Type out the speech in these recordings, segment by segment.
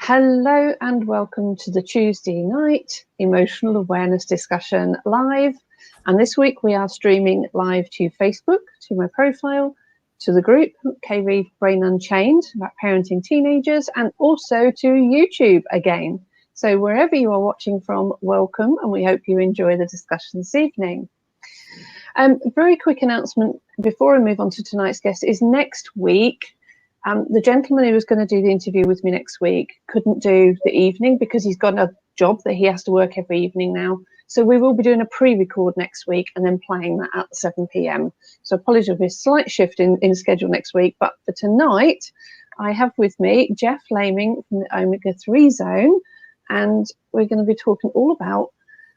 Hello and welcome to the Tuesday night emotional awareness discussion live. And this week we are streaming live to Facebook, to my profile, to the group Reeve Brain Unchained about parenting teenagers, and also to YouTube again. So wherever you are watching from, welcome, and we hope you enjoy the discussion this evening. Very quick announcement before I move on to tonight's guest is next week. The gentleman who was going to do the interview with me next week couldn't do the evening because he's got a job that he has to work every evening now. So we will be doing a pre-record next week and then playing that at 7 p.m. So apologies for a slight shift in schedule next week. But for tonight, I have with me Geoff Laming from the Omega-3 Zone. And we're going to be talking all about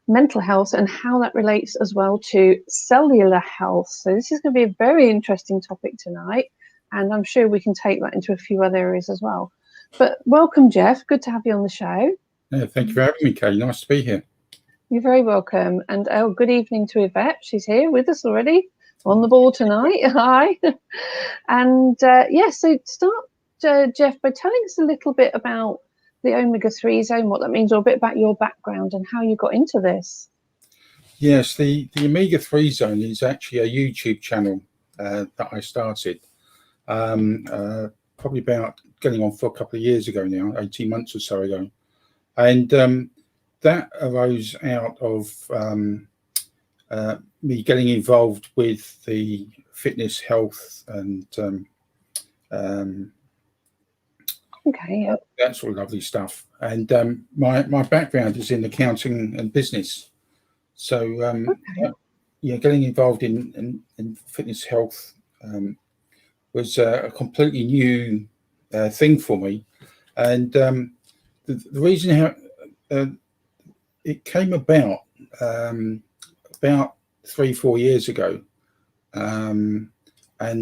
mental health and how that relates as well to cellular health. So this is going to be a very interesting topic tonight. And I'm sure we can take that into a few other areas as well. But welcome, Geoff. Good to have you on the show. Yeah, thank you for having me, Kay. Nice to be here. You're very welcome. And good evening to Yvette. She's here with us already on the ball tonight. Hi. And so start, Geoff, by telling us a little bit about the Omega-3 Zone, what that means, or a bit about your background and how you got into this. Yes, the Omega-3 Zone is actually a YouTube channel that I started. Probably about getting on for a couple of years ago now, 18 months or so ago. And that arose out of me getting involved with the fitness, health, and that sort of lovely stuff. And my background is in accounting and business. So, getting involved in fitness, health, was a completely new thing for me, and the reason how it came about 3-4 years ago, and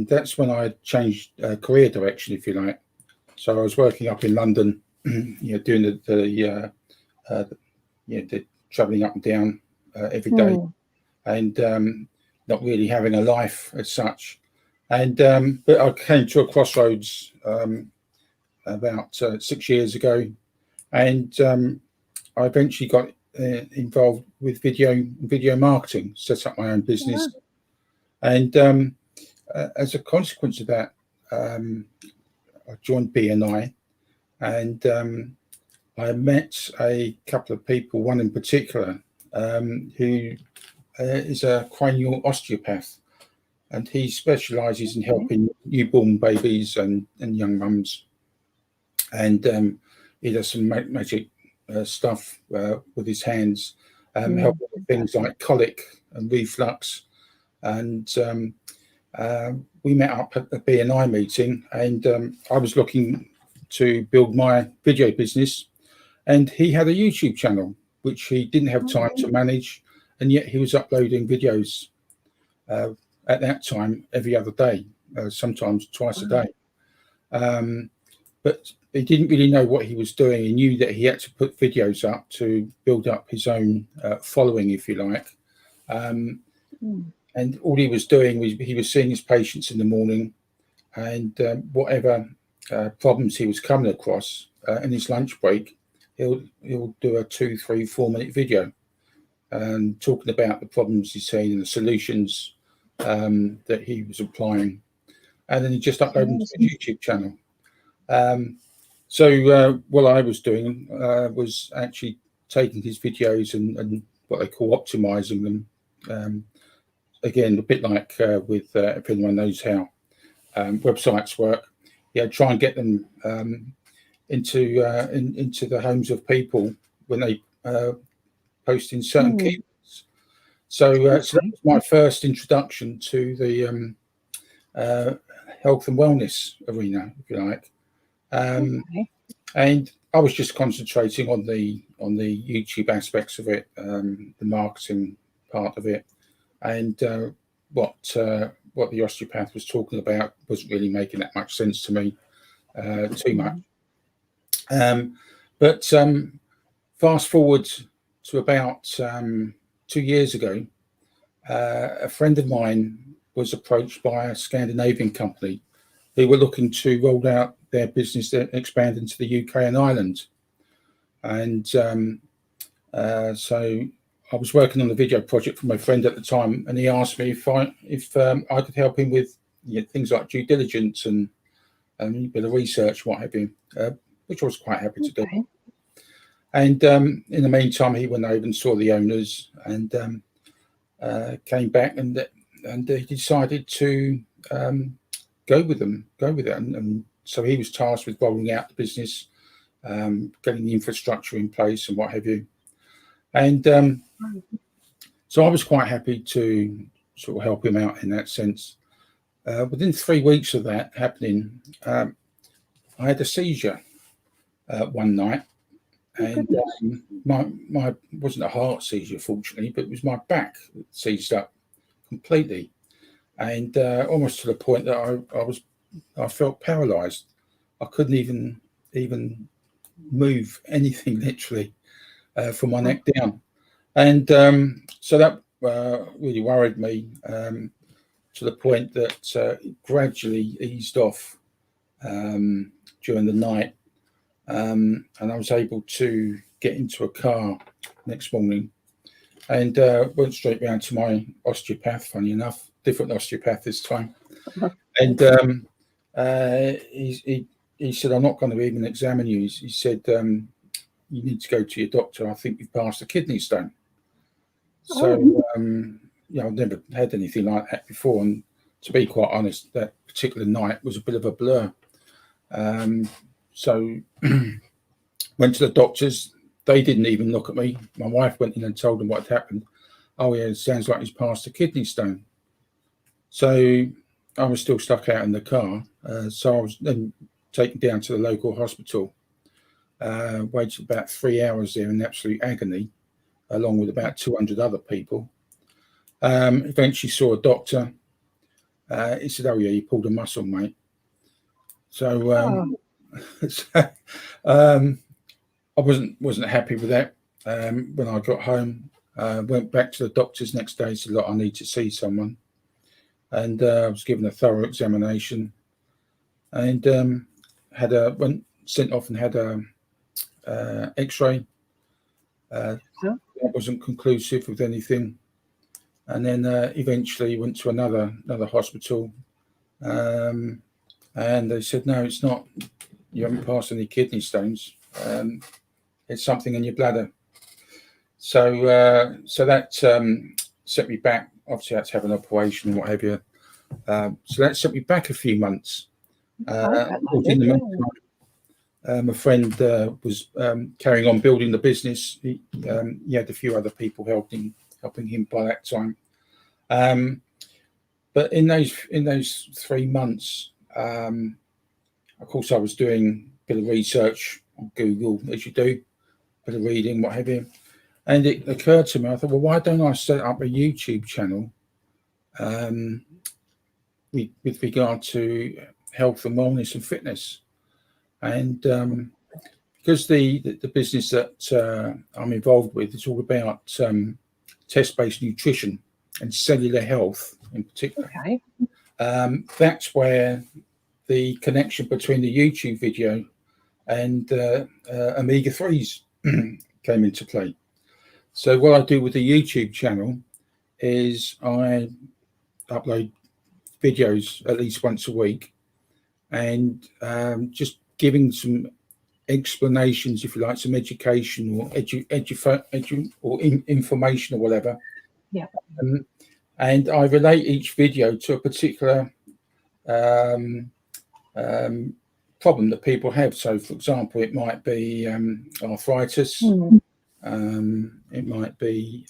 that's when I changed career direction, if you like. So I was working up in London, doing the travelling up and down every day, and not really having a life as such. And but I came to a crossroads about 6 years ago, and I eventually got involved with video marketing, set up my own business, and as a consequence of that, I joined BNI, and I met a couple of people, one in particular, who is a cranial osteopath. And he specialises in helping newborn babies and young mums. And he does some magic stuff with his hands, helping with things like colic and reflux. And we met up at a BNI meeting, and I was looking to build my video business. And he had a YouTube channel, which he didn't have time to manage. And yet he was uploading videos at that time every other day, sometimes twice a day. But he didn't really know what he was doing. He knew that he had to put videos up to build up his own following, if you like. And all he was doing was he was seeing his patients in the morning, and whatever problems he was coming across in his lunch break, he'll do a 2, 3, 4 minute video talking about the problems he's seeing and the solutions that he was applying, and then he just uploaded them to the YouTube channel. So what I was doing was actually taking his videos and what they call optimizing them. Again, a bit like with if anyone knows how websites work, try and get them into the homes of people when they post in certain keywords. So that was my first introduction to the health and wellness arena, if you like. And I was just concentrating on the YouTube aspects of it, the marketing part of it, and what the osteopath was talking about wasn't really making that much sense to me, too much. But fast forward to about 2 years ago, a friend of mine was approached by a Scandinavian company who were looking to roll out their business, expand into the UK and Ireland. And so I was working on the video project for my friend at the time, and he asked me if I could help him with things like due diligence and a bit of research, what have you, which I was quite happy to do. And in the meantime, he went over and saw the owners and came back, and he decided to go with it. And so he was tasked with rolling out the business, getting the infrastructure in place and what have you. And so I was quite happy to sort of help him out in that sense. Within 3 weeks of that happening, I had a seizure one night. And my wasn't a heart seizure, fortunately, but it was my back that seized up completely, and almost to the point that I felt paralysed. I couldn't even move anything, literally, from my neck down, and so that really worried me to the point that it gradually eased off during the night. And I was able to get into a car next morning and went straight round to my osteopath, funny enough, different osteopath this time. And he said, I'm not going to even examine you. He said, you need to go to your doctor. I think you've passed a kidney stone. So, I've never had anything like that before. And to be quite honest, that particular night was a bit of a blur. So went to the doctors. They didn't even look at me. My wife went in and told them what had happened. Oh yeah, it sounds like he's passed a kidney stone. So I was still stuck out in the car. So I was then taken down to the local hospital. Waited about 3 hours there in absolute agony, along with about 200 other people. Eventually saw a doctor. He said, oh yeah, you pulled a muscle, mate. So I wasn't happy with that. When I got home, went back to the doctors next day, said, look, I need to see someone. And I was given a thorough examination, and went sent off and had a X-ray. That wasn't conclusive with anything. And then eventually went to another hospital, and they said, no, it's not. You haven't passed any kidney stones. It's something in your bladder. So that set me back. Obviously, I had to have an operation and what have you. So that set me back a few months. In the meantime, my friend was carrying on building the business. He had a few other people helping him by that time. But in those 3 months, of course, I was doing a bit of research on Google, as you do, a bit of reading, what have you. And it occurred to me, I thought, well, why don't I set up a YouTube channel with regard to health and wellness and fitness? And because the business that I'm involved with is all about test-based nutrition and cellular health in particular. Okay. That's where the connection between the YouTube video and omega-3s came into play. So what I do with the YouTube channel is I upload videos at least once a week, and just giving some explanations, if you like, some education or information or whatever. Yeah. And I relate each video to a particular problem that people have. So, for example, it might be arthritis. It might be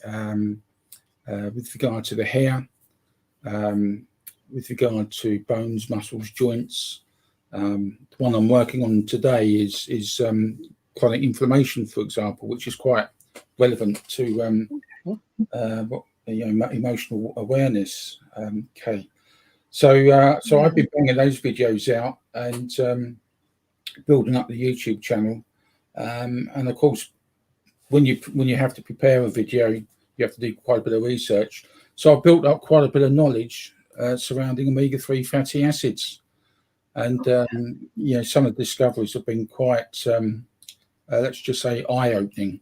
with regard to the hair, with regard to bones, muscles, joints. The one I'm working on today is chronic inflammation, for example, which is quite relevant to emotional awareness. So I've been bringing those videos out and building up the YouTube channel, and of course, when you have to prepare a video, you have to do quite a bit of research. So I've built up quite a bit of knowledge surrounding omega-3 fatty acids, and some of the discoveries have been quite let's just say, eye-opening.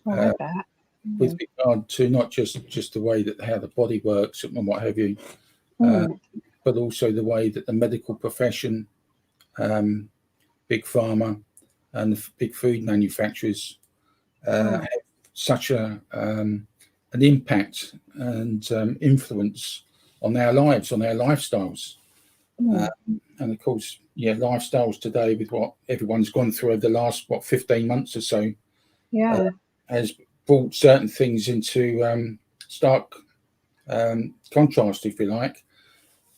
I bet. With regard to not just the way that how the body works and what have you, but also the way that the medical profession, big pharma, and the big food manufacturers have such an impact and influence on our lives, on our lifestyles. And of course, lifestyles today, with what everyone's gone through over the last 15 months or so, has brought certain things into stark contrast, if you like.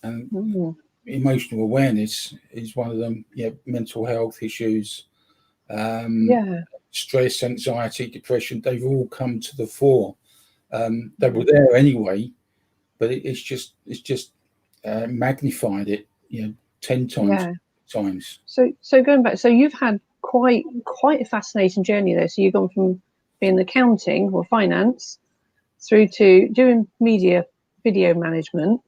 And emotional awareness is one of them. Mental health issues, stress, anxiety, depression, they've all come to the fore. They were there anyway, but it's just magnified it 10 times. So going back, so you've had quite a fascinating journey there. So you've gone from being accounting or finance through to doing video management,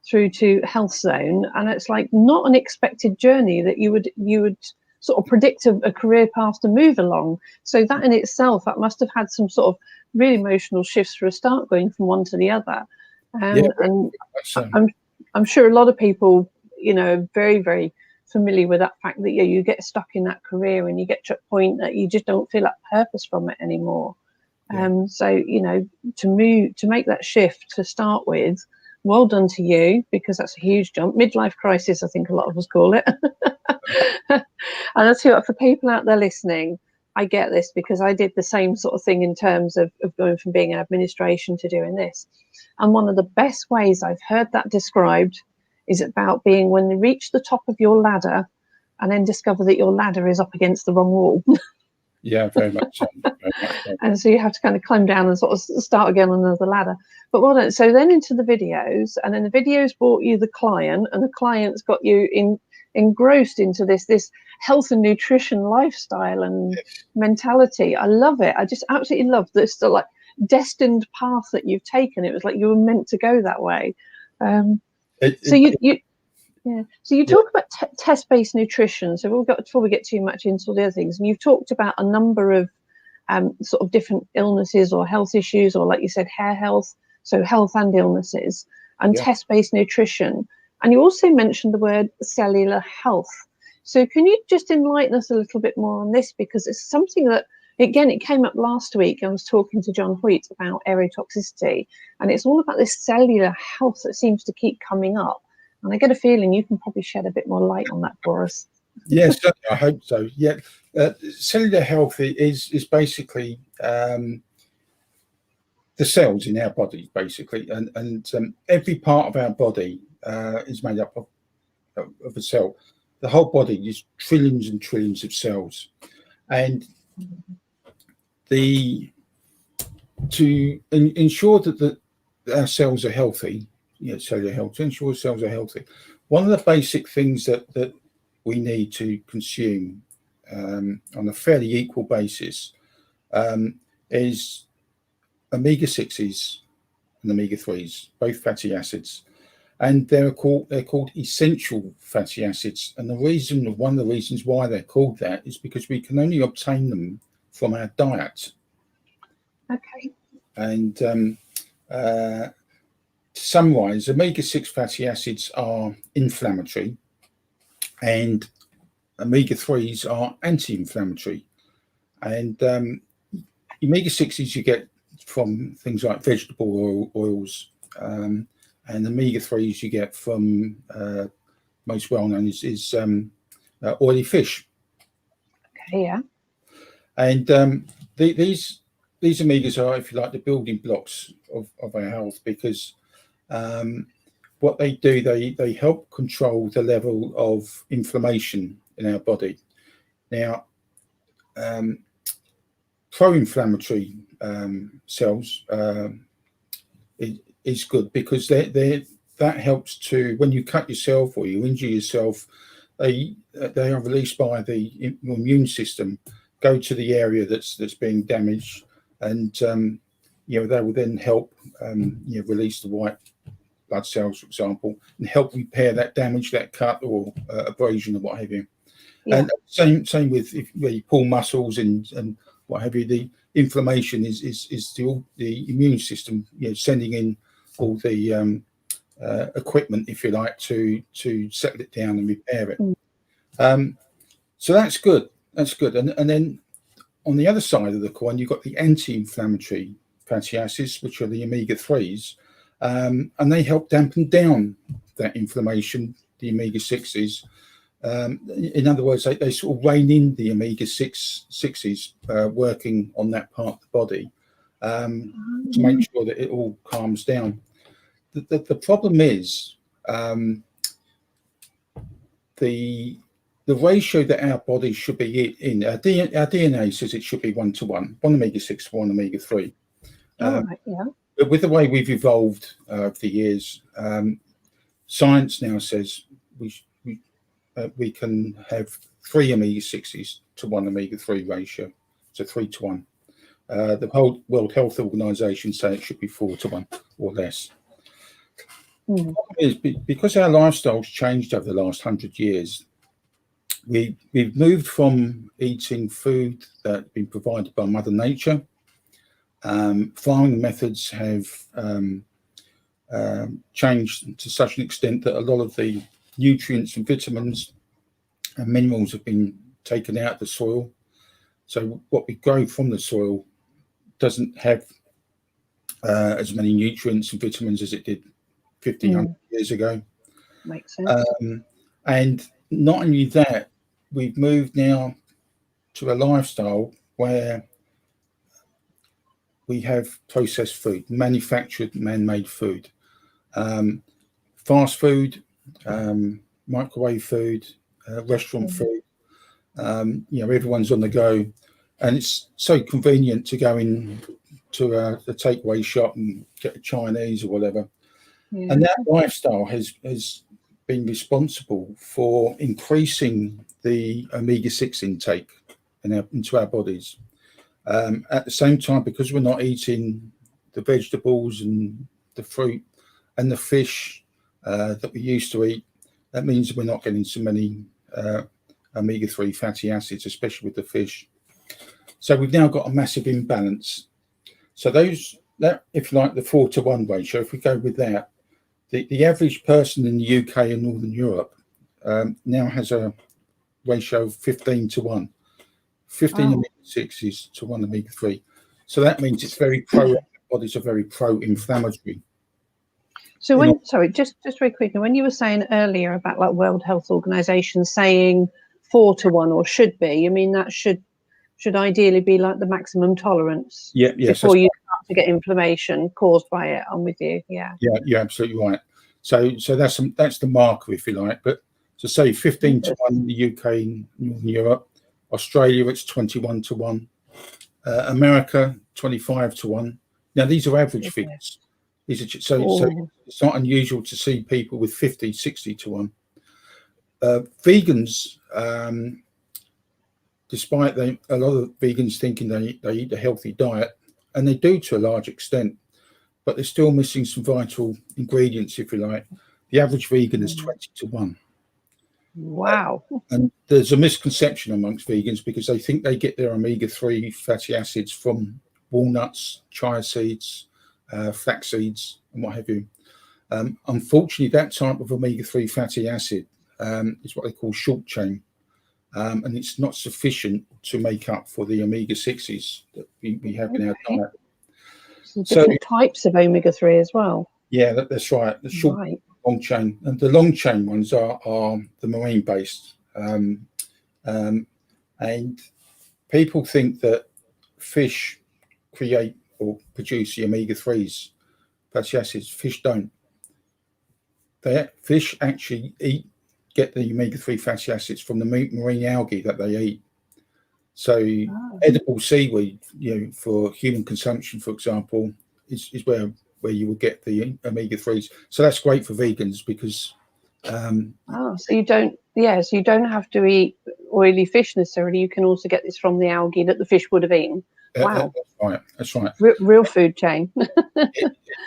through to health zone, and it's like not an expected journey that you would sort of predict a career path to move along. So that in itself, that must have had some sort of really emotional shifts for a start, going from one to the other. And I'm sure a lot of people, are very, very familiar with that fact that you get stuck in that career and you get to a point that you just don't feel that purpose from it anymore. So to make that shift to start with, well done to you, because that's a huge jump. Midlife crisis, I think a lot of us call it. And I'll tell you what, for people out there listening, I get this because I did the same sort of thing in terms of going from being in administration to doing this. And one of the best ways I've heard that described is about being when you reach the top of your ladder and then discover that your ladder is up against the wrong wall. Yeah, very much so. And so you have to kind of climb down and sort of start again on another ladder. But so then into the videos, and then the videos brought you the client, and the client's got you engrossed into this health and nutrition lifestyle and mentality. I love it. I just absolutely love this like destined path that you've taken. It was like you were meant to go that way. So you talk about test-based nutrition. So before we get too much into the other things, and you've talked about a number of sort of different illnesses or health issues, or like you said, hair health, so health and illnesses, and test-based nutrition. And you also mentioned the word cellular health. So can you just enlighten us a little bit more on this? Because it's something that, again, it came up last week. I was talking to John Hoyt about aerotoxicity, and it's all about this cellular health that seems to keep coming up. And I get a feeling you can probably shed a bit more light on that for us. Yes, I hope so. Yeah, cellular health is basically the cells in our body, basically, and every part of our body is made up of a cell. The whole body is trillions and trillions of cells, and to ensure that our cells are healthy, cellular health, to ensure cells are healthy, one of the basic things that we need to consume on a fairly equal basis is omega-6s and omega-3s, both fatty acids, and they're called essential fatty acids. And one of the reasons why they're called that is because we can only obtain them from our diet. Okay. And to summarize, omega-6 fatty acids are inflammatory, and omega-3s are anti-inflammatory. And omega-6s you get from things like vegetable oils, and omega-3s you get from most well known is oily fish. Okay, yeah. And these omegas are, if you like, the building blocks of our health, because what they do, they help control the level of inflammation in our body. Now, pro-inflammatory cells is good, because that helps to, when you cut yourself or you injure yourself, they are released by the immune system, go to the area that's being damaged, and they will then help release the white blood cells, for example, and help repair that damage, that cut or abrasion or what have you. Yeah. And same with where you pull muscles and what have you. The inflammation is the immune system, sending in all the equipment, if you like, to settle it down and repair it. So that's good. That's good. And then on the other side of the coin, you've got the anti-inflammatory fatty acids, which are the omega-3s, and they help dampen down that inflammation, the omega-6s. In other words, they sort of rein in the omega-6s working on that part of the body to make sure that it all calms down. The problem is the ratio that our body should be in. Our DNA says it should be 1-to-1, one omega-6 to one omega-3. Right, yeah. But with the way we've evolved over the years, science now says we can have 3 omega-6s to 1 omega-3 ratio, so 3-to-1. The whole World Health Organization say it should be 4-to-1 or less. The problem is, because our lifestyle's changed over the last 100 years, we've moved from eating food that's been provided by Mother Nature. Farming methods have changed to such an extent that a lot of the nutrients and vitamins and minerals have been taken out of the soil. So what we grow from the soil doesn't have as many nutrients and vitamins as it did 1,500 years ago. Makes sense. And not only that, we've moved now to a lifestyle where we have processed food, manufactured, man-made food, fast food, microwave food, restaurant food. Everyone's on the go, and it's so convenient to go in to a takeaway shop and get a Chinese or whatever. Yeah. And that lifestyle has been responsible for increasing the omega-6 intake into our bodies. At the same time, because we're not eating the vegetables and the fruit and the fish that we used to eat, that means we're not getting so many omega-3 fatty acids, especially with the fish. So we've now got a massive imbalance. So that, if you like, the 4-to-1 ratio, if we go with that, the average person in the UK and Northern Europe now has a ratio of 15-to-1. 15 omega-6s to 1 omega-3. So that means it's very bodies are very pro-inflammatory. So just very quickly, when you were saying earlier about like World Health Organization saying 4-to-1 or should be, you mean that should ideally be like the maximum tolerance before you start to get inflammation caused by it. I'm with you. Yeah, you're absolutely right. So that's the marker, if you like. But to say 15-to-1 in the UK and Northern Europe, Australia it's 21-to-1, America 25-to-1. Now these are average figures. So it's not unusual to see people with 50, 60-to-1. Vegans, despite a lot of vegans thinking they eat a healthy diet, and they do to a large extent, but they're still missing some vital ingredients, if you like. The average vegan is 20-to-1. Wow. And there's a misconception amongst vegans because they think they get their omega-3 fatty acids from walnuts, chia seeds, flax seeds, and what have you. Unfortunately, that type of omega-3 fatty acid is what they call short chain. And it's not sufficient to make up for the omega-6s that we have in our diet. So different types of omega-3 as well. Yeah, that's right. The short, long chain, and the long chain ones are the marine based. And people think that fish create or produce the omega-3s, fatty acids. Fish don't. Fish actually get the omega-3 fatty acids from the marine algae that they eat. So edible seaweed, for human consumption, for example, is where you will get the omega-3s. So that's great for vegans because so you don't have to eat oily fish necessarily. You can also get this from the algae that the fish would have eaten. Wow. That's right. That's right. Real food chain.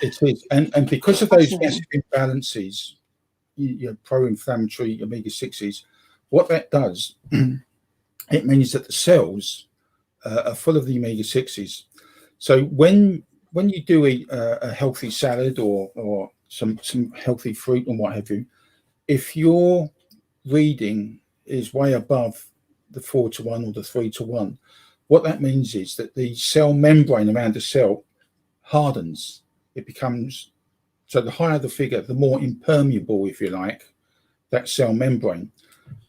It is, and because of those massive imbalances, pro-inflammatory omega-6s, what that does, it means that the cells are full of the omega-6s. So when you do a healthy salad or some healthy fruit and what have you, if your reading is way above the 4:1 or the 3:1, what that means is that the cell membrane around the cell hardens. It becomes, so the higher the figure, the more impermeable, if you like, that cell membrane.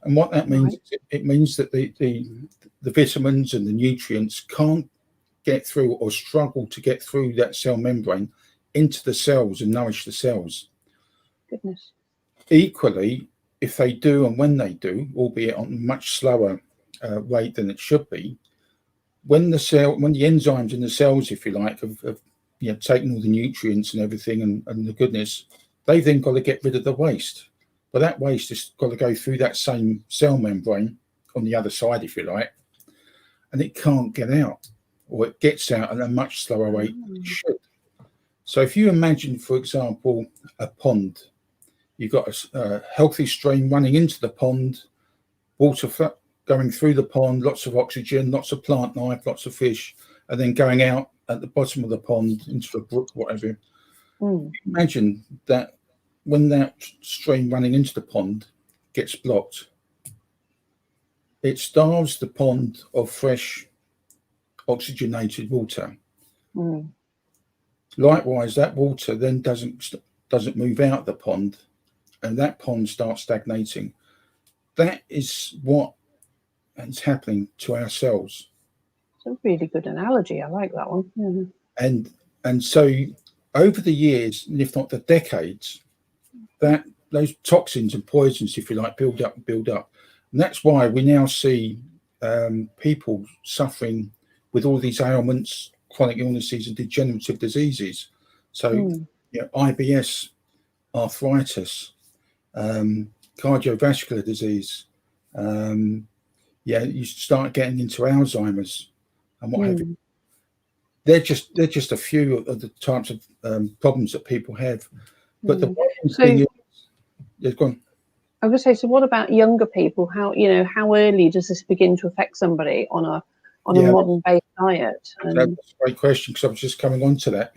And what that means, it means that the vitamins and the nutrients can't get through or struggle to get through that cell membrane into the cells and nourish the cells. Goodness. Equally, if they do, and when they do, albeit on a much slower rate than it should be, when the enzymes in the cells, if you like, have taken all the nutrients and everything and the goodness, they've then got to get rid of the waste. But that waste has got to go through that same cell membrane on the other side, if you like, and it can't get out, or it gets out at a much slower rate than it should. So if you imagine, for example, a pond, you've got a healthy stream running into the pond, water going through the pond, lots of oxygen, lots of plant life, lots of fish, and then going out at the bottom of the pond into the brook, whatever. Imagine that when that stream running into the pond gets blocked, it starves the pond of fresh oxygenated water. Likewise, that water then doesn't move out of the pond, and that pond starts stagnating. That is what is happening to our cells. It's a really good analogy. I like that one. Yeah. And so over the years, if not the decades, that those toxins and poisons, if you like, build up. And that's why we now see people suffering with all these ailments, chronic illnesses and degenerative diseases. So IBS, arthritis, cardiovascular disease, you start getting into Alzheimer's and what have you. They're just a few of the types of problems that people have. But the thing is, go on. I would say, so what about younger people? How early does this begin to affect somebody on a modern-based diet? That's a great question, because I was just coming on to that.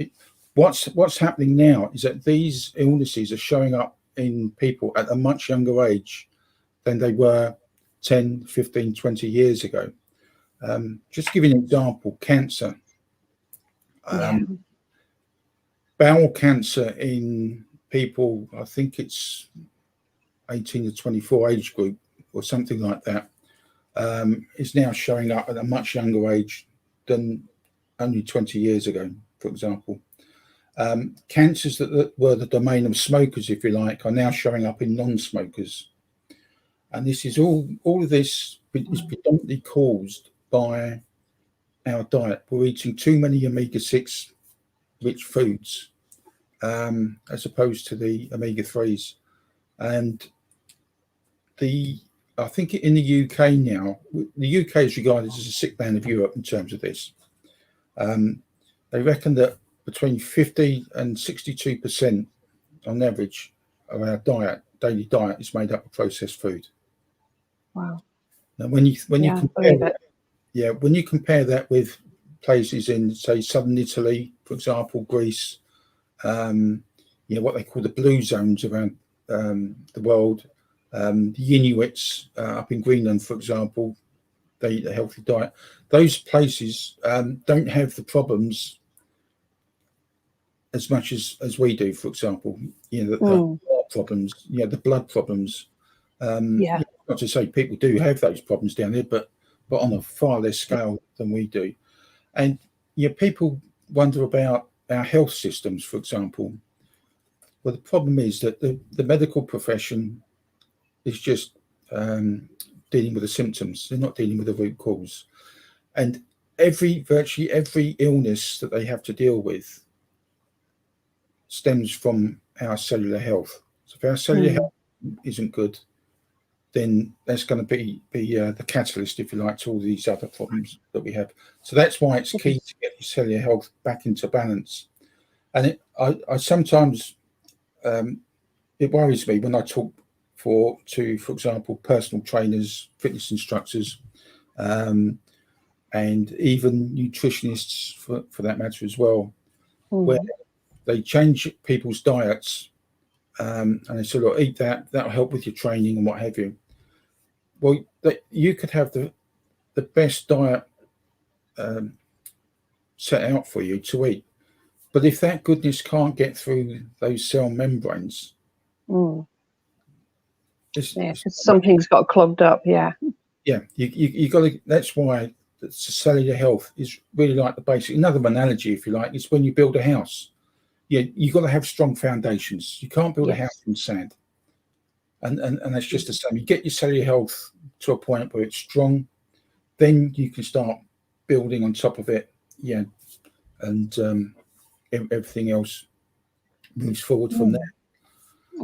What's happening now is that these illnesses are showing up in people at a much younger age than they were 10, 15, 20 years ago. Just to give you an example, cancer. Bowel cancer in people, I think it's 18 to 24 age group or something like that, is now showing up at a much younger age than only 20 years ago, for example. Cancers that were the domain of smokers, if you like, are now showing up in non-smokers. And this is all of this is predominantly caused by our diet. We're eating too many omega-6 rich foods as opposed to the omega-3s. And I think in the UK now, the UK is regarded as a sick man of Europe in terms of this. They reckon that between 50 and 62% on average of our daily diet is made up of processed food. Wow. Now when you compare that with places in, say, southern Italy, for example, Greece, what they call the blue zones around the world, the Inuits up in Greenland, for example, they eat a healthy diet. Those places don't have the problems as much as we do, for example, the heart problems, the blood problems. Not to say people do have those problems down there, but on a far less scale than we do. And people wonder about our health systems, for example. Well, the problem is that the medical profession is just dealing with the symptoms. They're not dealing with the root cause. And virtually every illness that they have to deal with stems from our cellular health. So if our cellular health isn't good, then that's going to be the catalyst, if you like, to all these other problems that we have. So that's why it's key to get your cellular health back into balance. And I sometimes, it worries me when I talk for example, personal trainers, fitness instructors, and even nutritionists for that matter as well, where they change people's diets, and they say, look, eat that'll help with your training and what have you. Well, you could have the best diet set out for you to eat, but if that goodness can't get through those cell membranes, something's got clogged up. Yeah, you got to. That's why the cellular health is really like the basic. Another analogy, if you like, is when you build a house. You got to have strong foundations. You can't build a house from sand. And that's just the same. You get your cellular health to a point where it's strong, then you can start building on top of it. And everything else moves forward from there.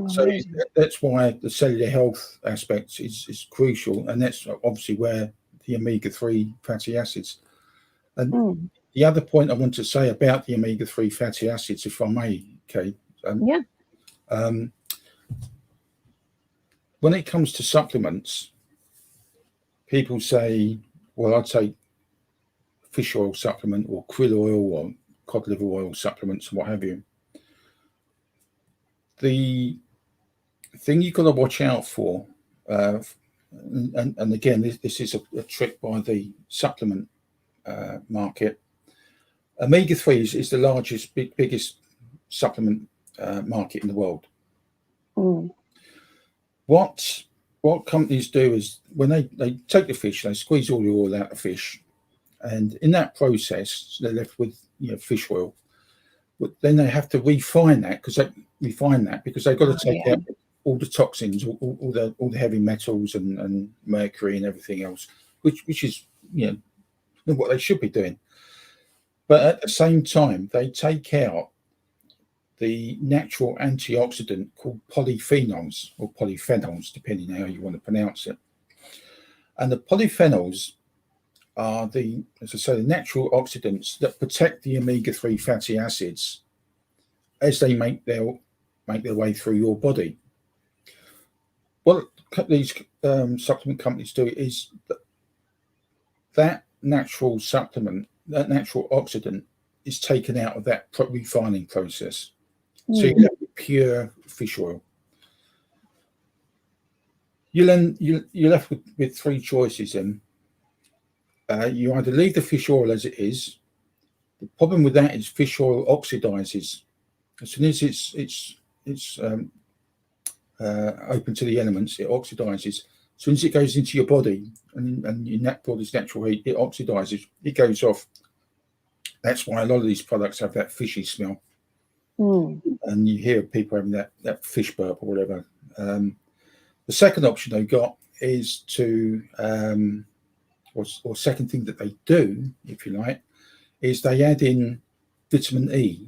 So that's why the cellular health aspect is crucial, and that's obviously where the omega-3 fatty acids. And the other point I want to say about the omega-3 fatty acids, if I may, Kate. When it comes to supplements, people say, well, I'd take fish oil supplement or krill oil or cod liver oil supplements and what have you. The thing you've got to watch out for, and again, this is a trick by the supplement market. Omega-3 is the largest, biggest supplement market in the world. What companies do is when they take the fish, they squeeze all the oil out of fish, and in that process, they're left with fish oil. But then they have to refine that because they've got to take out all the toxins, all the heavy metals and mercury and everything else, which is what they should be doing. But at the same time, they take out the natural antioxidant called polyphenols or polyphenols, depending on how you want to pronounce it. And the polyphenols are the natural oxidants that protect the omega-3 fatty acids as they make their way through your body. What these supplement companies do is that natural supplement, that natural oxidant, is taken out of that refining process. So you have pure fish oil. You're left with three choices then. You either leave the fish oil as it is. The problem with that is fish oil oxidizes. As soon as it's open to the elements, it oxidizes. As soon as it goes into your body and your body's natural heat, it oxidizes. It goes off. That's why a lot of these products have that fishy smell. And you hear people having that fish burp or whatever. The second option they've got is to, or second thing that they do, if you like, is they add in vitamin E.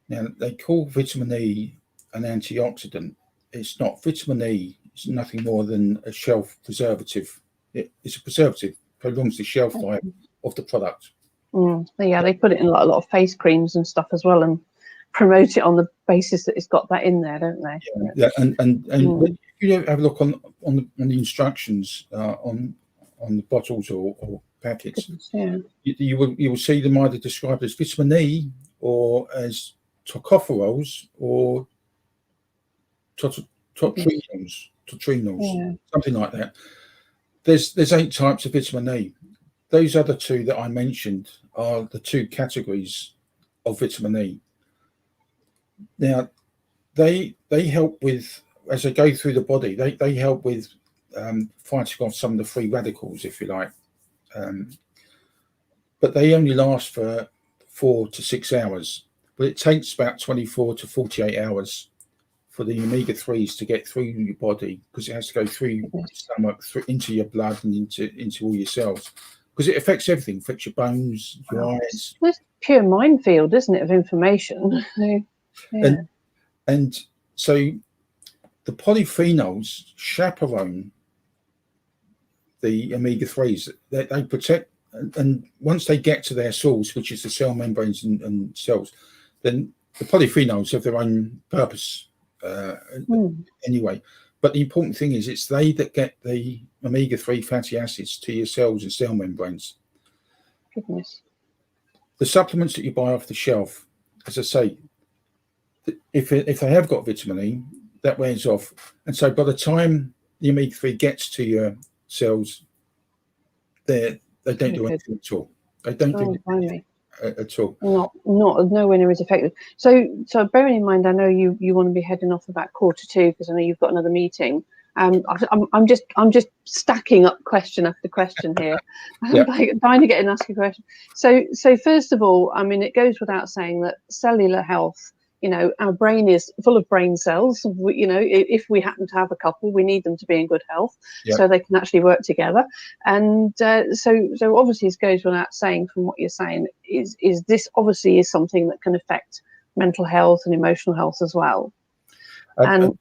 Now, they call vitamin E an antioxidant. It's not. Vitamin E is nothing more than a shelf preservative. It's a preservative, prolongs the shelf life of the product. They put it in a lot of face creams and stuff as well, and promote it on the basis that it's got that in there, don't they? And if you have a look on the instructions on the bottles or packets, you will see them either described as vitamin E or as tocopherols or totrinos, something like that. There's 8 types of vitamin E. Those other 2 that I mentioned are the 2 categories of vitamin E. Now, they help with, as they go through the body, they help with fighting off some of the free radicals, if you like. But they only last for 4 to 6 hours. But it takes about 24 to 48 hours for the omega-3s to get through your body, because it has to go through your stomach, into your blood, and into all your cells. Because it affects everything, affects your bones, your eyes. It's pure minefield, isn't it, of information? And so the polyphenols chaperone the omega-3s. They protect, and once they get to their source, which is the cell membranes and cells, then the polyphenols have their own purpose anyway. But the important thing is it's they that get the omega-3 fatty acids to your cells and cell membranes. Goodness. The supplements that you buy off the shelf, as I say, if they have got vitamin E, that wears off. And so by the time the omega-3 gets to your cells, they don't do anything at all. They don't do anything at all. Not nowhere near as effective. So bearing in mind, I know you want to be heading off about 1:45 because I know you've got another meeting. I'm just stacking up question after question here. Yep. I'm trying to get and ask a question. So first of all, I mean, it goes without saying that cellular health, you know, our brain is full of brain cells. You know, if we happen to have a couple, we need them to be in good health, so they can actually work together. And so obviously, it goes without saying from what you're saying is this obviously is something that can affect mental health and emotional health as well. And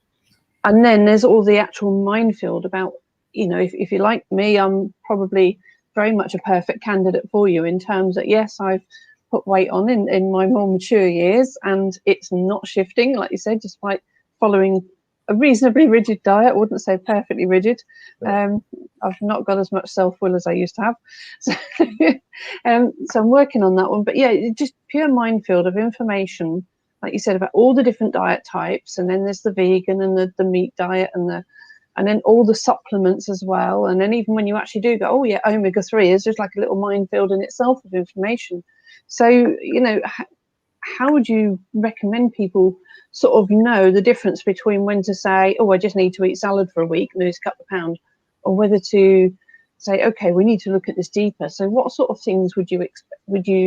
then there's all the actual minefield about, you know, if you're like me, I'm probably very much a perfect candidate for you in terms that, yes, I've put weight on in my more mature years and it's not shifting, like you said, despite following a reasonably rigid diet. I wouldn't say perfectly rigid. I've not got as much self-will as I used to have. So I'm working on that one. But yeah, just pure minefield of information, like you said, about all the different diet types, and then there's the vegan and the meat diet and then all the supplements as well. And then even when you actually do go, oh yeah, omega-3 is just like a little minefield in itself of information. So, you know, how would you recommend people sort of know the difference between when to say, oh, I just need to eat salad for a week, lose a couple of pounds, or whether to say, okay, we need to look at this deeper. So what sort of things would you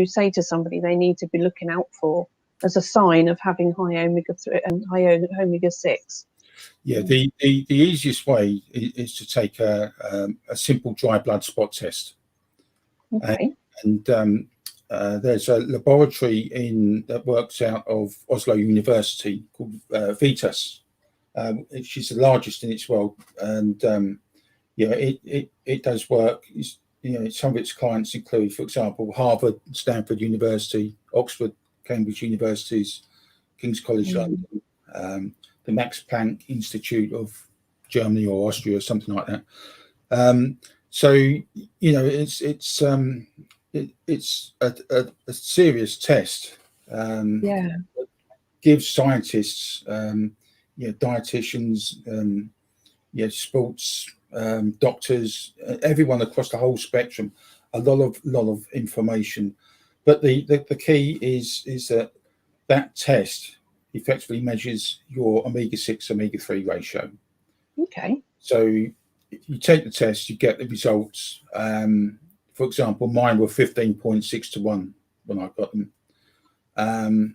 say to somebody they need to be looking out for as a sign of having high omega-3 and high omega-6? Yeah, the easiest way is to take a simple dry blood spot test. Okay. And there's a laboratory that works out of Oslo University called Vitas. She's the largest in its world, and it does work. Some of its clients include, for example, Harvard, Stanford University, Oxford, Cambridge Universities, King's College London, the Max Planck Institute of Germany or Austria, or something like that. So it's a serious test. Gives scientists, dietitians, sports doctors, everyone across the whole spectrum, a lot of information. But the key is that test effectively measures your omega-6 omega-3 ratio. Okay. So you take the test, you get the results. For example, mine were 15.6 to 1 when I got them. I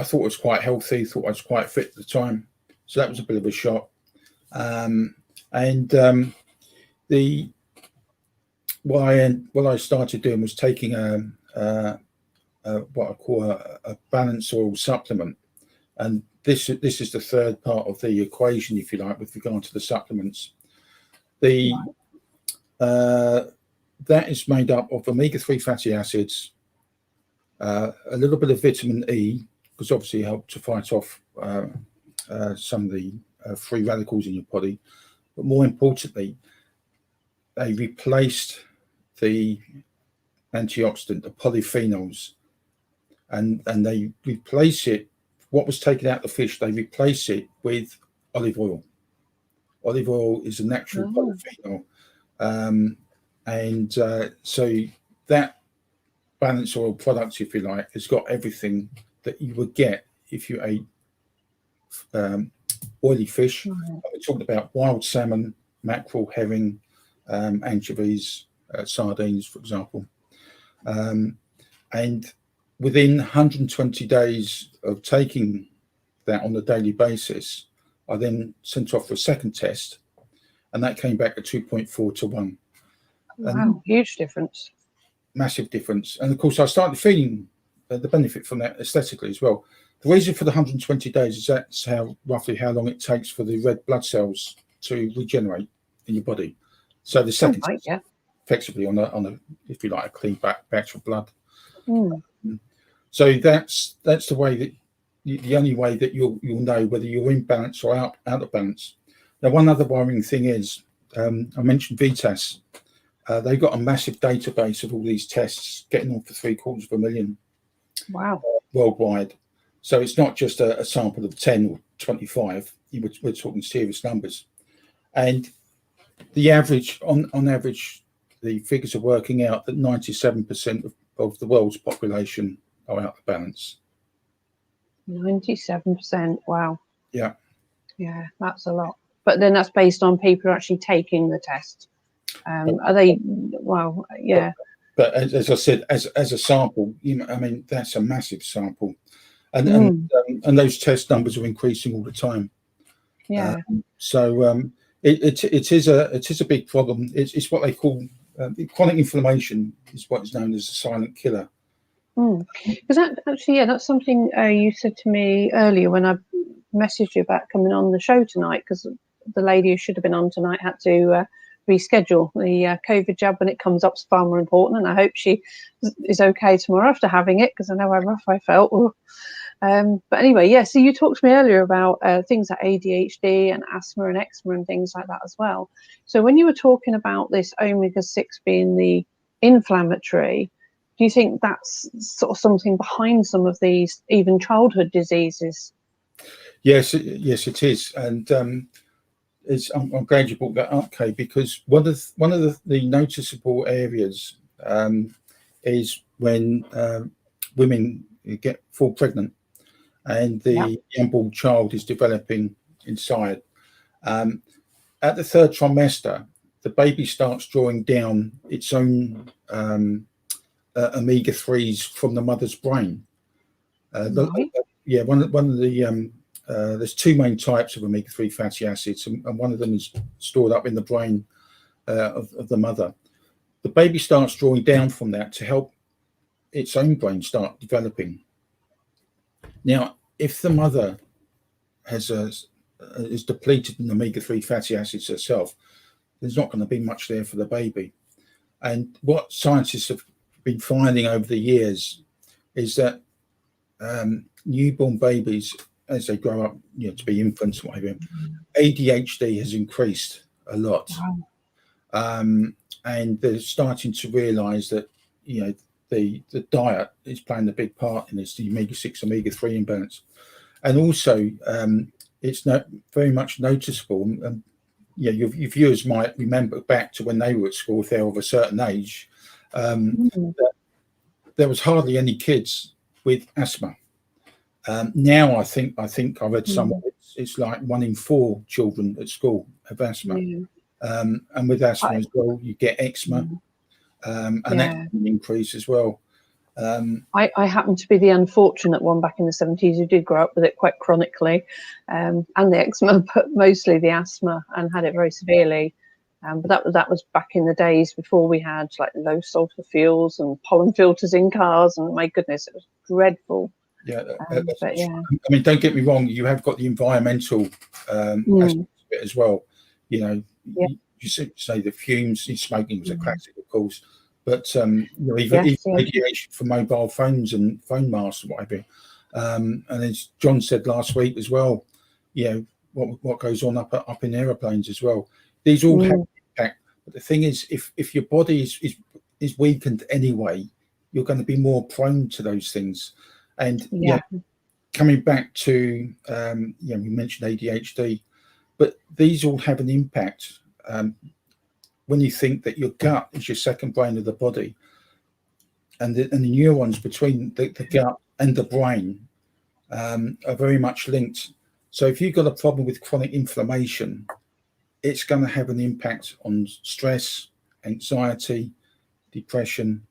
thought it was quite healthy, thought I was quite fit at the time. So that was a bit of a shock. What I started doing was taking what I call a balance oil supplement, and this is the third part of the equation, if you like, with regard to the supplements. That is made up of omega-3 fatty acids, a little bit of vitamin E, because obviously it helps to fight off some of the free radicals in your body. But more importantly, they replaced the antioxidant, the polyphenols, and they replace it. What was taken out of the fish, they replace it with olive oil. Olive oil is a natural polyphenol. So that balance oil product, if you like, has got everything that you would get if you ate oily fish. We're talking about wild salmon, mackerel, herring, anchovies, sardines, for example. And within 120 days of taking that on a daily basis, I then sent off for a second test, and that came back at 2.4 to 1. Wow, huge difference. Massive difference. And of course, I started feeling the benefit from that aesthetically as well. The reason for the 120 days is that's roughly how long it takes for the red blood cells to regenerate in your body. So the second right, yeah. effectively on a if you like a clean batch of blood. So that's the way that the only way that you'll know whether you're in balance or out of balance. Now, one other worrying thing is I mentioned VITAS. They've got a massive database of all these tests, getting on for 750,000. Wow. Worldwide. So it's not just a sample of 10 or 25. We're talking serious numbers. And the average, on average, the figures are working out that 97% of the world's population are out of balance. 97%. Wow. Yeah. Yeah, that's a lot. But then that's based on people actually taking the test. Are they? Well, yeah. But as I said, as a sample, I mean, that's a massive sample, and those test numbers are increasing all the time. Yeah. It is a big problem. It's what they call chronic inflammation is what is known as a silent killer. Because that's something you said to me earlier when I messaged you about coming on the show tonight, because the lady who should have been on tonight had to reschedule. The COVID jab, when it comes up, is far more important, and I hope she is okay tomorrow after having it, because I know how rough I felt. But anyway, yeah, so you talked to me earlier about things like ADHD and asthma and eczema and things like that as well. So when you were talking about this omega-6 being the inflammatory, do you think that's sort of something behind some of these even childhood diseases? Yes, it is. And I'm glad you brought that up, Kay, because one of the noticeable areas is when women fall pregnant and the unborn child is developing inside. At the third trimester, the baby starts drawing down its own omega-3s from the mother's brain. One of the there's two main types of omega-3 fatty acids, and one of them is stored up in the brain of the mother. The baby starts drawing down from that to help its own brain start developing. Now, if the mother is depleted in omega-3 fatty acids herself, there's not going to be much there for the baby. And what scientists have been finding over the years is that newborn babies, as they grow up, to be infants, whatever, ADHD has increased a lot. Wow. And they're starting to realise that the diet is playing a big part in this, the omega-6, omega-3 imbalance, and also it's very much noticeable. And your viewers might remember back to when they were at school, if they were of a certain age, that there was hardly any kids with asthma. Now I think I read somewhere it's like 1 in 4 children at school have asthma, and with asthma as well, you get eczema, and that can increase as well. I happened to be the unfortunate one back in the 70s who did grow up with it quite chronically, and the eczema, but mostly the asthma, and had it very severely. But that was back in the days before we had like low sulfur fuels and pollen filters in cars, and my goodness, it was dreadful. Yeah, but I mean, don't get me wrong, you have got the environmental aspect of it as well. You say the fumes, smoking was a classic, of course, but even radiation from mobile phones and phone masks and whatever. And as John said last week as well, what goes on up in aeroplanes as well. These all have impact. But the thing is, if your body is weakened anyway, you're going to be more prone to those things. And coming back to we mentioned ADHD, but these all have an impact. When you think that your gut is your second brain of the body, and the neurons between the gut and the brain are very much linked. So if you've got a problem with chronic inflammation, it's going to have an impact on stress, anxiety, depression,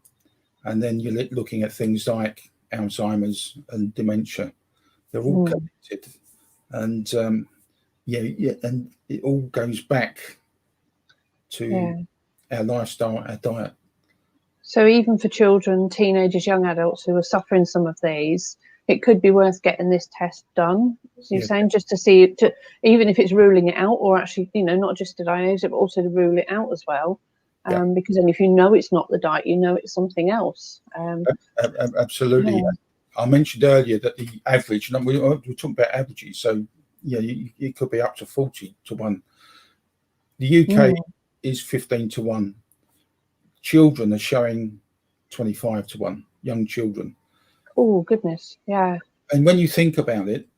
and then you're looking at things like Alzheimer's and dementia. They're all connected, and and it all goes back to our lifestyle, our diet. So even for children, teenagers, young adults who are suffering some of these, it could be worth getting this test done. So you're Yeah. saying just to see, even if it's ruling it out, or actually, not just to diagnose it, but also to rule it out as well. Yeah. Because then if you know it's not the diet, you know it's something else. Absolutely. Yeah. I mentioned earlier that the average, and we're talking about averages, so it could be up to 40 to 1. The UK is 15 to 1. Children are showing 25 to 1, young children. Oh, goodness. Yeah. And when you think about it,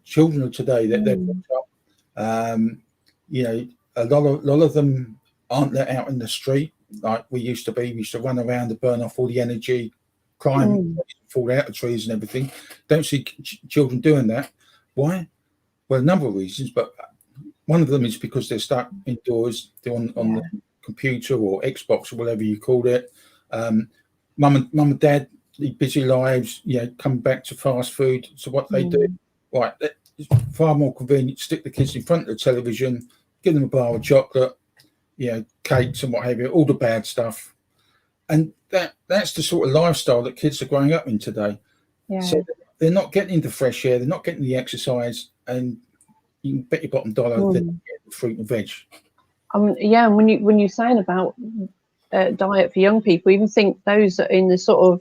children of today, they're brought up, a lot of them aren't let out in the street like we used to be. We used to run around and burn off all the energy, climb, fall out of trees and everything. Don't see children doing that. Why? Well, a number of reasons, but one of them is because they're stuck indoors, they're on the computer or Xbox or whatever you call it. Mum and dad, busy lives, come back to fast food. So what they do, right, it's far more convenient to stick the kids in front of the television, give them a bar of chocolate, cakes and what have you, all the bad stuff. And that's the sort of lifestyle that kids are growing up in today. Yeah. So they're not getting the fresh air, they're not getting the exercise, and you can bet your bottom dollar they're getting fruit and veg. And when you're saying about diet for young people, even think those that are in the sort of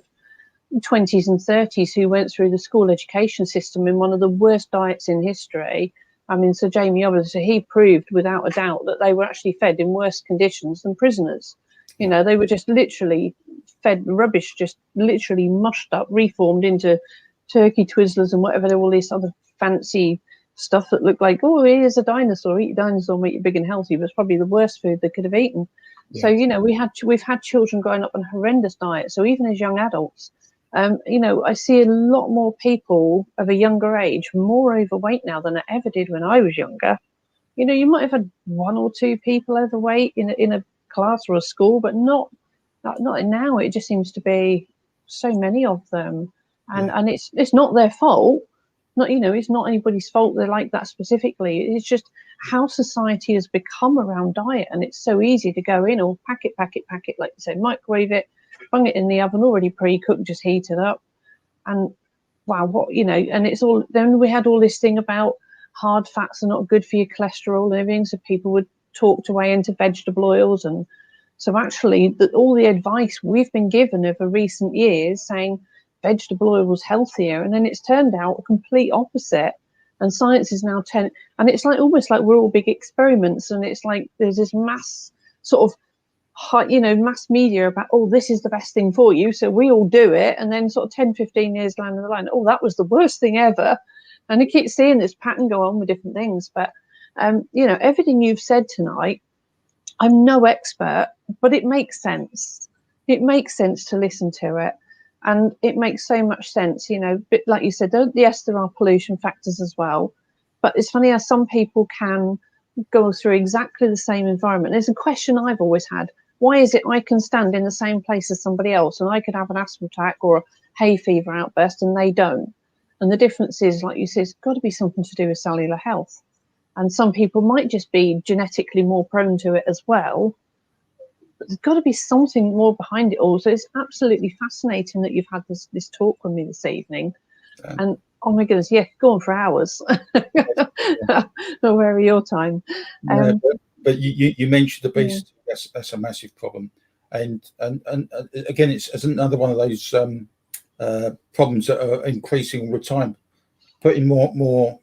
20s and 30s who went through the school education system in one of the worst diets in history. I mean, Sir Jamie Oliver, he proved without a doubt that they were actually fed in worse conditions than prisoners. They were just literally fed rubbish, just literally mushed up, reformed into turkey Twizzlers and whatever, all this other fancy stuff that looked like, oh, here's a dinosaur, eat your dinosaur, make you big and healthy, but it's probably the worst food they could have eaten. Yeah. So, we've had children growing up on horrendous diets. So even as young adults, I see a lot more people of a younger age more overweight now than I ever did when I was younger. You might have had one or two people overweight in a class or a school, but not now. It just seems to be so many of them, and it's not their fault. It's not anybody's fault they're like that specifically. It's just how society has become around diet, and it's so easy to go in or pack it, like you say, microwave it, bung it in the oven already pre-cooked, just heat it up, and wow, and it's all. Then we had all this thing about hard fats are not good for your cholesterol and everything, so people were talked away into vegetable oils, and so actually all the advice we've been given over recent years saying vegetable oil was healthier, and then it's turned out a complete opposite, and science is now and it's like almost like we're all big experiments, and it's like there's this mass sort of mass media about, oh, this is the best thing for you, so we all do it, and then sort of 10-15 years down the line, oh, that was the worst thing ever. And you keep seeing this pattern go on with different things. But everything you've said tonight, I'm no expert, but it makes sense. It makes sense to listen to it, and it makes so much sense. But like you said, yes, there are pollution factors as well, but it's funny how some people can go through exactly the same environment. There's a question I've always had: why is it I can stand in the same place as somebody else and I could have an asthma attack or a hay fever outburst and they don't? And the difference is, like you said, it's got to be something to do with cellular health. And some people might just be genetically more prone to it as well. But there's got to be something more behind it all. So it's absolutely fascinating that you've had this talk with me this evening. Yeah. And oh my goodness, go on for hours. Not where your time. But you mentioned obesity. Yeah. That's a massive problem, and again, it's another one of those problems that are increasing all the time, putting more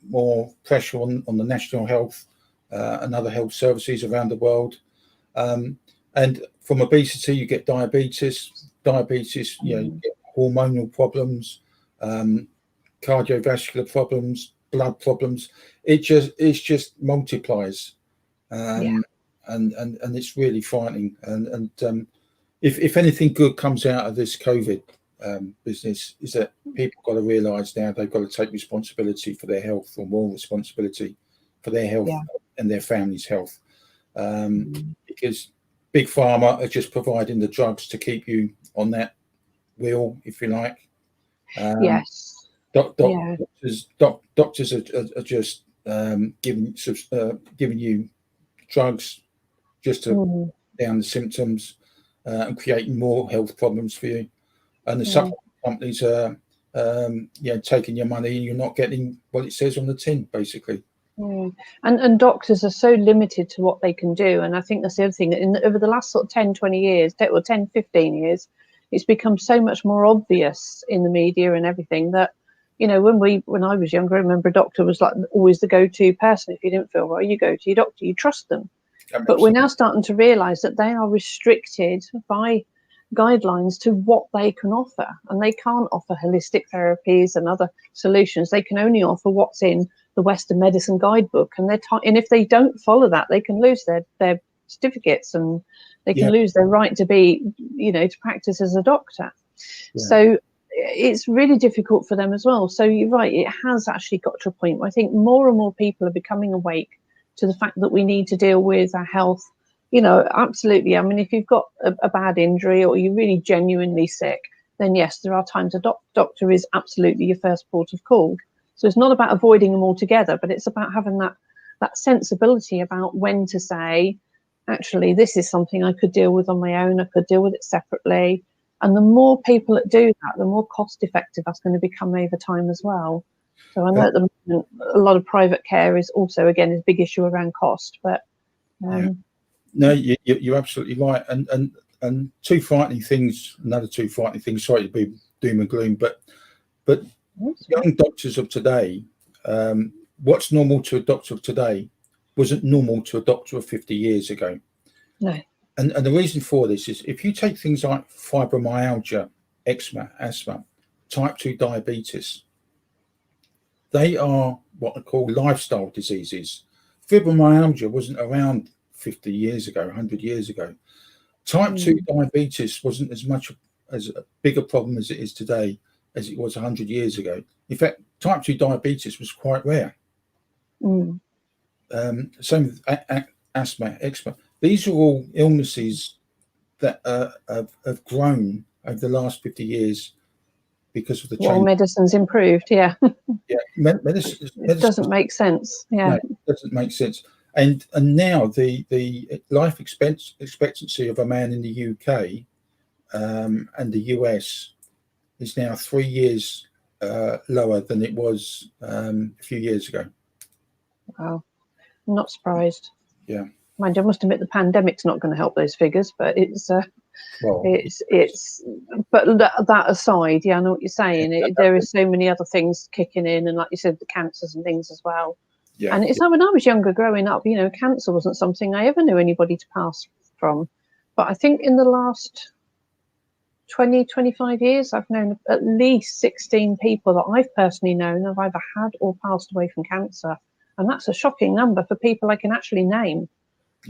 pressure on the national health and other health services around the world. And from obesity, you get diabetes. You get hormonal problems, cardiovascular problems, blood problems. It just multiplies, and it's really frightening. And if anything good comes out of this COVID business, is that people got to realise now they've got to take responsibility for their health, or more responsibility for their health and their family's health, because Big Pharma are just providing the drugs to keep you on that wheel, if you like. Yes. Doctors are just giving you drugs just to down the symptoms and creating more health problems for you. And the supplement companies are taking your money and you're not getting what it says on the tin, basically. And doctors are so limited to what they can do. And I think that's the other thing. Over the last sort of 10, 20 years, or 10, 15 years, it's become so much more obvious in the media and everything that, when I was younger, I remember a doctor was like always the go-to person. If you didn't feel well, you go to your doctor, you trust them. But we're now starting to realise that they are restricted by guidelines to what they can offer, and they can't offer holistic therapies and other solutions. They can only offer what's in the Western medicine guidebook, and and if they don't follow that, they can lose their certificates, and they can lose their right to be, to practice as a doctor. So it's really difficult for them as well. So you're right, it has actually got to a point where I think more and more people are becoming awake to the fact that we need to deal with our health. Absolutely. I mean, if you've got a bad injury or you're really genuinely sick, then yes, there are times a doctor is absolutely your first port of call. So it's not about avoiding them altogether, but it's about having that sensibility about when to say, actually, this is something I could deal with on my own. I could deal with it separately. And the more people that do that, the more cost effective that's going to become over time as well. So I know at the moment, a lot of private care is also, again, a big issue around cost. But no, you're absolutely right. And another two frightening things. Sorry to be doom and gloom, but young doctors of today, what's normal to a doctor of today wasn't normal to a doctor of 50 years ago. No. And the reason for this is if you take things like fibromyalgia, eczema, asthma, type 2 diabetes, they are what I call lifestyle diseases. Fibromyalgia wasn't around 50 years ago, 100 years ago. Type 2 diabetes wasn't as much as a bigger problem as it is today as it was 100 years ago. In fact, type 2 diabetes was quite rare. Same with asthma, eczema. These are all illnesses that have grown over the last 50 years because of the change. Well, medicine's improved, medicine it doesn't make sense. No, it doesn't make sense. And now the life expectancy of a man in the UK and the US is now 3 years lower than it was a few years ago. Wow, I'm not surprised. Yeah. Mind you, I must admit the pandemic's not going to help those figures, but it's but that aside, I know what you're saying. There are so many other things kicking in, and like you said, the cancers and things as well. Yeah. And it's like when I was younger, growing up, cancer wasn't something I ever knew anybody to pass from. But I think in the last 20, 25 years, I've known at least 16 people that I've personally known have either had or passed away from cancer. And that's a shocking number for people I can actually name.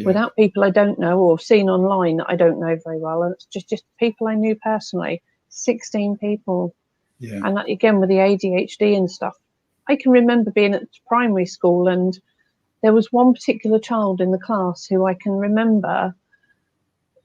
Without people I don't know or have seen online that I don't know very well. And it's just people I knew personally, 16 people. Yeah. And that, again, with the ADHD and stuff, I can remember being at primary school and there was one particular child in the class who I can remember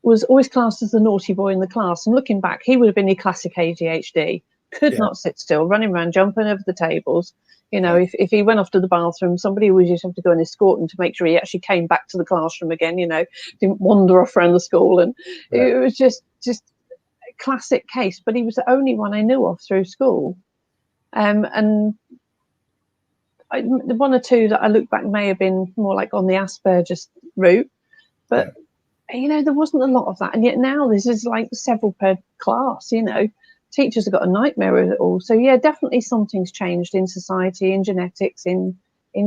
was always classed as the naughty boy in the class. And looking back, he would have been your classic ADHD, could not sit still, running around, jumping over the tables. If he went off to the bathroom, somebody would just have to go and escort him to make sure he actually came back to the classroom again, didn't wander off around the school. And it was just a classic case, but he was the only one I knew of through school. The one or two that I look back may have been more like on the Asperger's route, but there wasn't a lot of that. And yet now this is like several per class, Teachers have got a nightmare with it all. So definitely something's changed in society, in genetics, in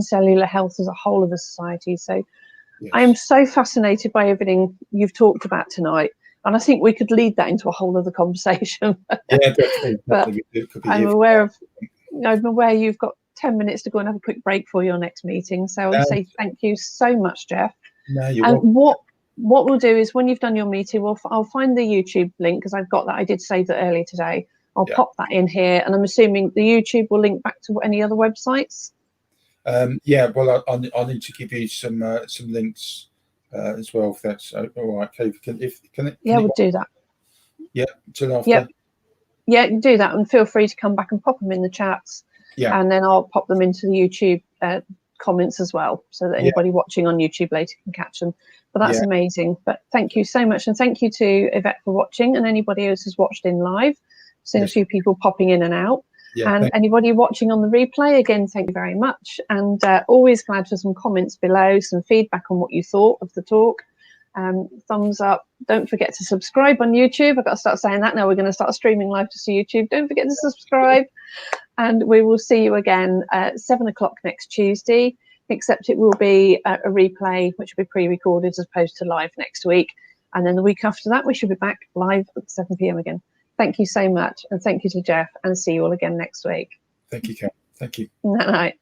cellular health as a whole of the society. So I am so fascinated by everything you've talked about tonight. And I think we could lead that into a whole other conversation. Definitely. But I'm aware you've got 10 minutes to go and have a quick break for your next meeting. So I'll say thank you so much, Geoff. No, you're welcome. What we'll do is when you've done your meeting, I'll find the YouTube link because I've got that. I did save that earlier today. I'll pop that in here, and I'm assuming the YouTube will link back to any other websites. Well, I need to give you some links as well, if that's all right. Okay, we'll do that. Yeah, till after. Yeah, do that, and feel free to come back and pop them in the chats. Yeah, and then I'll pop them into the YouTube comments as well, so that anybody watching on YouTube later can catch them. But that's amazing. But thank you so much, and thank you to Yvette for watching, and anybody else who's watched in live. Seen a few people popping in and out. Yeah. And anybody watching on the replay, again, thank you very much. And always glad for some comments below, some feedback on what you thought of the talk. Thumbs up. Don't forget to subscribe on YouTube. I've got to start saying that now. We're going to start streaming live to YouTube. Don't forget to subscribe. And we will see you again at 7 o'clock next Tuesday, except it will be a replay, which will be pre-recorded as opposed to live next week. And then the week after that, we should be back live at 7 p.m. again. Thank you so much. And thank you to Geoff, and see you all again next week. Thank you, Kat. Thank you. Night.